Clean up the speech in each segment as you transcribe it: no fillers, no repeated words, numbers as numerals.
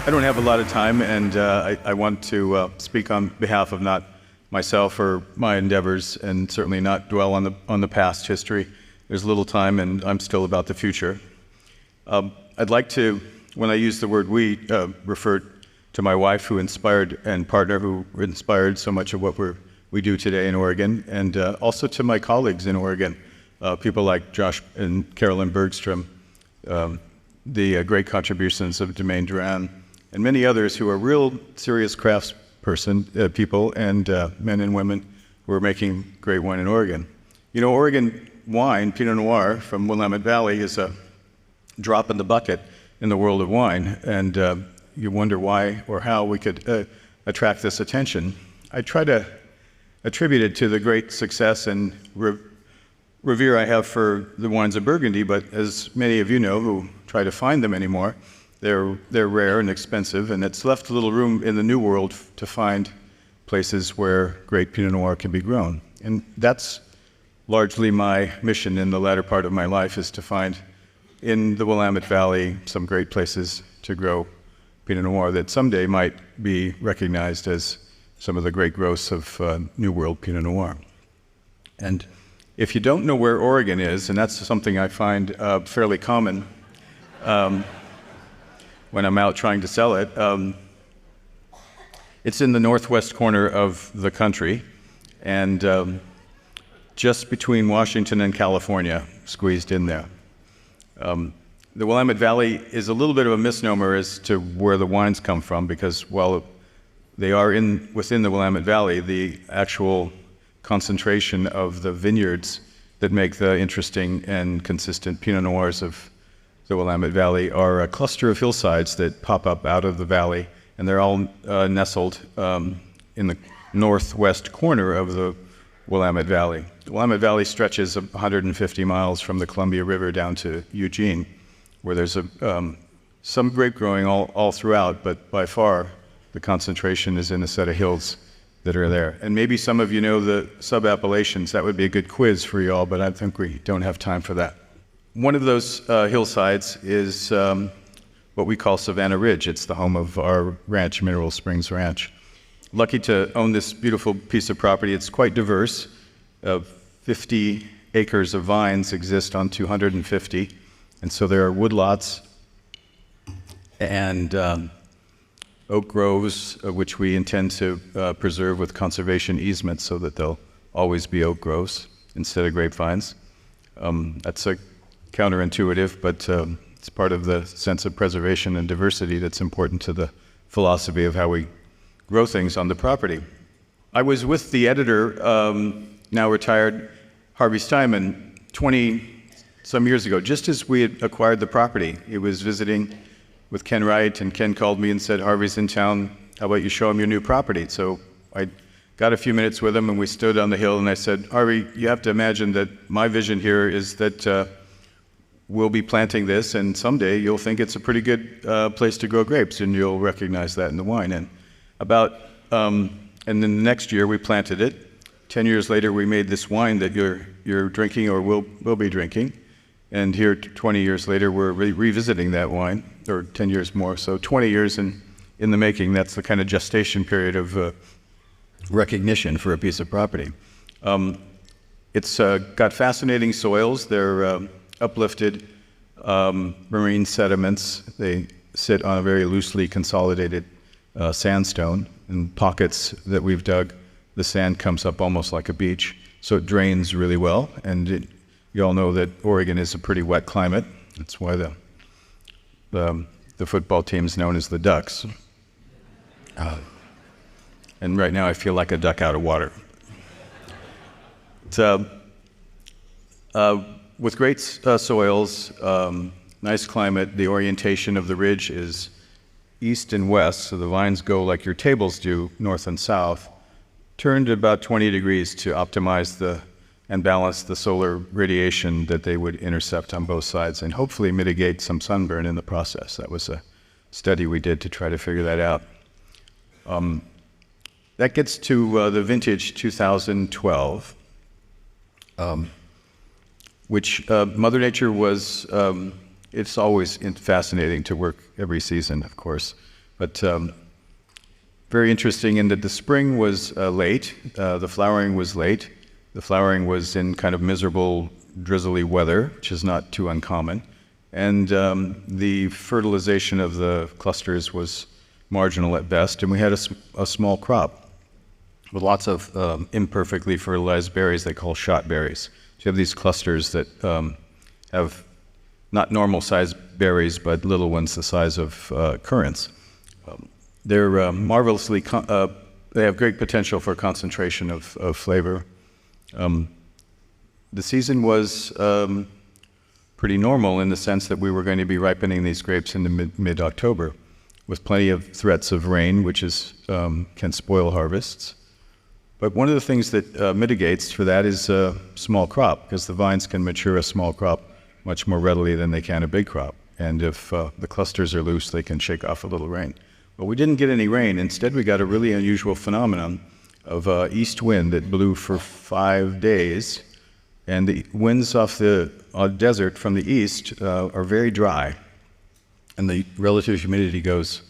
I don't have a lot of time, and I want to speak on behalf of not myself or my endeavors, and certainly not dwell on the past history. There's little time, and I'm still about the future. I'd like to, when I use the word we, refer to my wife, who inspired, and partner, who inspired so much of what we do today in Oregon, and also to my colleagues in Oregon, people like Josh and Carolyn Bergstrom, the great contributions of Domaine Duran, and many others who are real serious people and men and women who are making great wine in Oregon. You know, Oregon wine, Pinot Noir from Willamette Valley, is a drop in the bucket in the world of wine, and you wonder why or how we could attract this attention. I try to attribute it to the great success and revere I have for the wines of Burgundy, but as many of you know who try to find them anymore, they're rare and expensive, and it's left a little room in the New World to find places where great Pinot Noir can be grown. And that's largely my mission in the latter part of my life, is to find in the Willamette Valley some great places to grow Pinot Noir that someday might be recognized as some of the great growths of New World Pinot Noir. And if you don't know where Oregon is, and that's something I find fairly common when I'm out trying to sell it, it's in the northwest corner of the country, and just between Washington and California, squeezed in there. The Willamette Valley is a little bit of a misnomer as to where the wines come from, because while they are within the Willamette Valley, the actual concentration of the vineyards that make the interesting and consistent Pinot Noirs of the Willamette Valley are a cluster of hillsides that pop up out of the valley, and they're all nestled in the northwest corner of the Willamette Valley. The Willamette Valley stretches 150 miles from the Columbia River down to Eugene, where there's some grape growing all throughout, but by far the concentration is in a set of hills that are there. And maybe some of you know the sub-appellations. That would be a good quiz for you all, but I think we don't have time for that. One of those hillsides is what we call Savannah Ridge. It's the home of our ranch, Mineral Springs Ranch. Lucky to own this beautiful piece of property. It's quite diverse. 50 acres of vines exist on 250, and so there are woodlots and oak groves, which we intend to preserve with conservation easements so that they'll always be oak groves instead of grapevines. That's a counterintuitive, but it's part of the sense of preservation and diversity that's important to the philosophy of how we grow things on the property. I was with the editor, now retired, Harvey Steinman, 20-some years ago, just as we had acquired the property. He was visiting with Ken Wright, and Ken called me and said, "Harvey's in town, how about you show him your new property?" So I got a few minutes with him, and we stood on the hill, and I said, "Harvey, you have to imagine that my vision here is that we'll be planting this, and someday you'll think it's a pretty good place to grow grapes, and you'll recognize that in the wine." And and then the next year we planted it. 10 years later, we made this wine that you're drinking or will be drinking. And here, 20 years later, we're revisiting that wine, or 10 years more. So 20 years in the making. That's the kind of gestation period of recognition for a piece of property. It's got fascinating soils. They're uplifted marine sediments. They sit on a very loosely consolidated sandstone. In pockets that we've dug, the sand comes up almost like a beach, so it drains really well. And you all know that Oregon is a pretty wet climate. That's why the football team is known as the Ducks. And right now I feel like a duck out of water. With great soils, nice climate, the orientation of the ridge is east and west, so the vines go like your tables do, north and south, turned about 20 degrees to optimize and balance the solar radiation that they would intercept on both sides, and hopefully mitigate some sunburn in the process. That was a study we did to try to figure that out. That gets to the vintage 2012, which Mother Nature was, it's always fascinating to work every season, of course, But very interesting in that the spring was late, the flowering was late. The flowering was in kind of miserable, drizzly weather, which is not too uncommon. And the fertilization of the clusters was marginal at best, and we had a small crop with lots of imperfectly fertilized berries they call shot berries. So you have these clusters that have not normal-sized berries, but little ones the size of currants. They're marvelously, they have great potential for concentration of flavor. The season was pretty normal in the sense that we were going to be ripening these grapes in mid-October with plenty of threats of rain, which can spoil harvests. But one of the things that mitigates for that is a small crop, because the vines can mature a small crop much more readily than they can a big crop. And if the clusters are loose, they can shake off a little rain. But we didn't get any rain. Instead, we got a really unusual phenomenon of east wind that blew for 5 days. And the winds off the desert from the east are very dry. And the relative humidity goes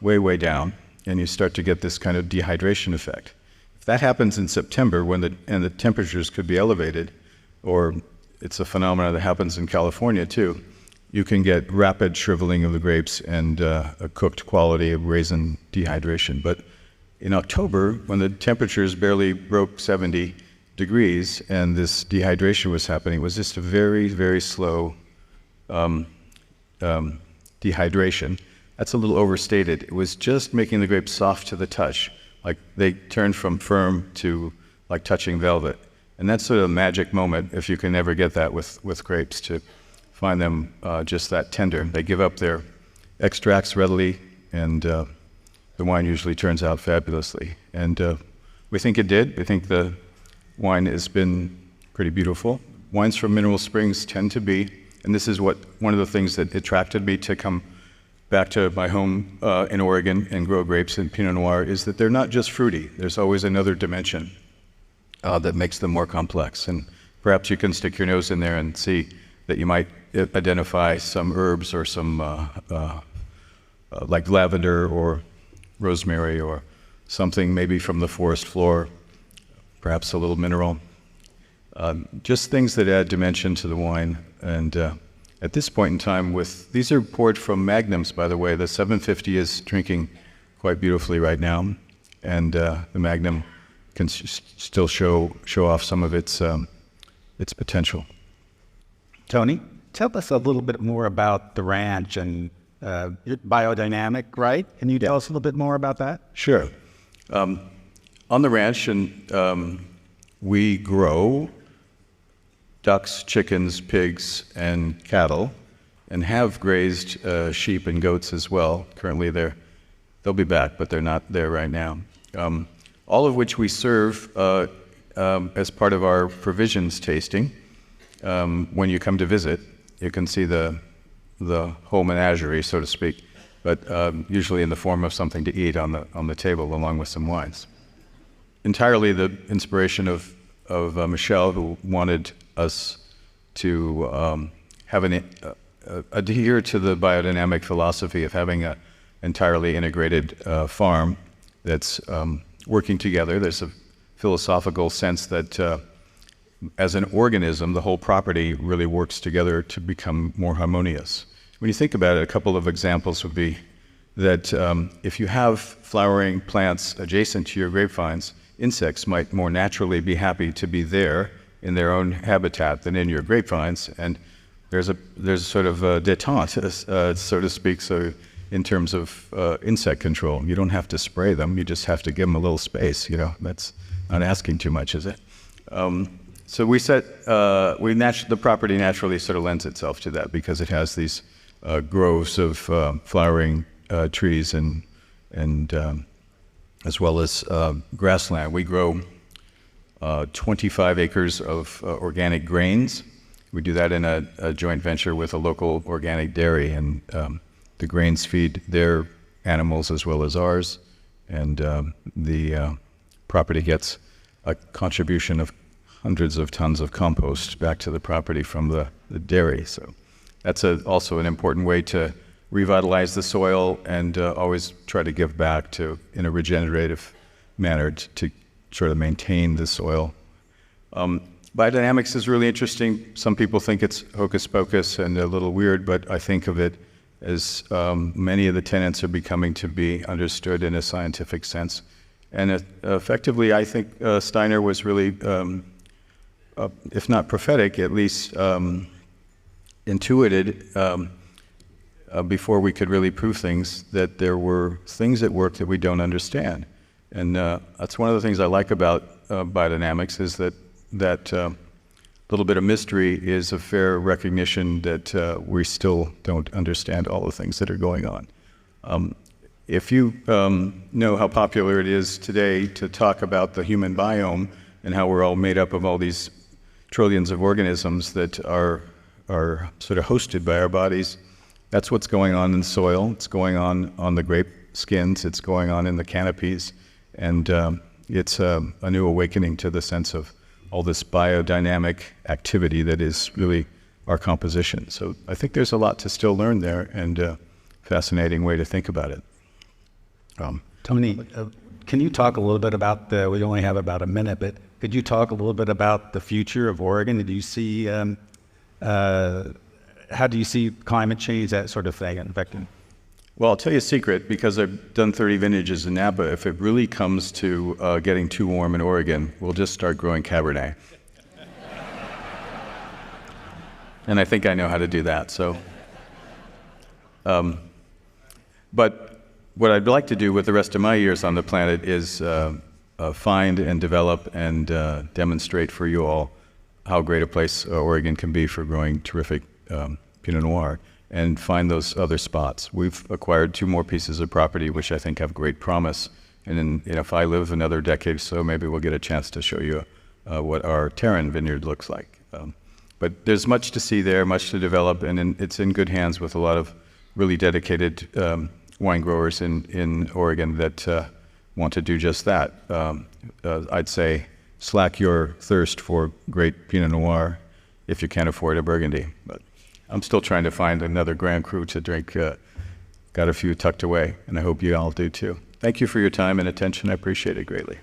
way, way down. And you start to get this kind of dehydration effect. If that happens in September, and the temperatures could be elevated, or it's a phenomenon that happens in California too, you can get rapid shriveling of the grapes and a cooked quality of raisin dehydration. But in October, when the temperatures barely broke 70 degrees and this dehydration was happening, it was just a very, very slow dehydration. That's a little overstated. It was just making the grapes soft to the touch. Like they turned from firm to like touching velvet. And that's sort of a magic moment, if you can ever get that with grapes, to find them just that tender. They give up their extracts readily, and the wine usually turns out fabulously. And we think it did. We think the wine has been pretty beautiful. Wines from mineral springs tend to be, and this is one of the things that attracted me to come back to my home in Oregon and grow grapes in Pinot Noir, is that they're not just fruity. There's always another dimension that makes them more complex. And perhaps you can stick your nose in there and see that you might identify some herbs or some like lavender or rosemary or something maybe from the forest floor, perhaps a little mineral. Just things that add dimension to the wine. And at this point in time, these are poured from magnums, by the way. The 750 is drinking quite beautifully right now, and the magnum can still show off some of its potential. Tony, tell us a little bit more about the ranch and biodynamic, right? Can you tell us a little bit more about that? Sure. On the ranch, we grow ducks, chickens, pigs, and cattle, and have grazed sheep and goats as well. Currently, they'll be back, but they're not there right now. All of which we serve as part of our provisions tasting. When you come to visit, you can see the whole menagerie, so to speak, but usually in the form of something to eat on the table along with some wines. Entirely the inspiration of Michelle, who wanted us to adhere to the biodynamic philosophy of having an entirely integrated farm that's working together. There's a philosophical sense that as an organism, the whole property really works together to become more harmonious. When you think about it, a couple of examples would be that if you have flowering plants adjacent to your grapevines, insects might more naturally be happy to be there in their own habitat than in your grapevines, and there's sort of a détente, so to speak, so in terms of insect control. You don't have to spray them, you just have to give them a little space, that's not asking too much, is it? So the property naturally sort of lends itself to that because it has these groves of flowering trees and as well as grassland. We grow 25 acres of organic grains. We do that in a joint venture with a local organic dairy, and the grains feed their animals as well as ours, and the property gets a contribution of hundreds of tons of compost back to the property from the dairy. So that's also an important way to revitalize the soil and always try to give back in a regenerative manner to sort of maintain the soil. Biodynamics is really interesting. Some people think it's hocus pocus and a little weird, but I think of it as many of the tenets are becoming to be understood in a scientific sense. And effectively, I think Steiner was really, if not prophetic, at least intuited before we could really prove things, that there were things at work that we don't understand. And that's one of the things I like about biodynamics, is that little bit of mystery is a fair recognition that we still don't understand all the things that are going on. If you know how popular it is today to talk about the human biome and how we're all made up of all these trillions of organisms that are sort of hosted by our bodies, that's what's going on in the soil. It's going on the grape skins. It's going on in the canopies. And it's a new awakening to the sense of all this biodynamic activity that is really our composition. So I think there's a lot to still learn there, and a fascinating way to think about it. Tony, can you talk a little bit about we only have about a minute, but could you talk a little bit about the future of Oregon? Do you see, how do you see climate change, that sort of thing, affecting? Well, I'll tell you a secret, because I've done 30 vintages in Napa. If it really comes to getting too warm in Oregon, we'll just start growing Cabernet. And I think I know how to do that. So, but what I'd like to do with the rest of my years on the planet is find and develop and demonstrate for you all how great a place Oregon can be for growing terrific Pinot Noir, and find those other spots. We've acquired 2 more pieces of property, which I think have great promise. And if I live another decade or so, maybe we'll get a chance to show you what our Terran vineyard looks like. But there's much to see there, much to develop, and it's in good hands with a lot of really dedicated wine growers in Oregon that want to do just that. I'd say slack your thirst for great Pinot Noir if you can't afford a Burgundy. But I'm still trying to find another Grand Cru to drink. Got a few tucked away, and I hope you all do too. Thank you for your time and attention. I appreciate it greatly.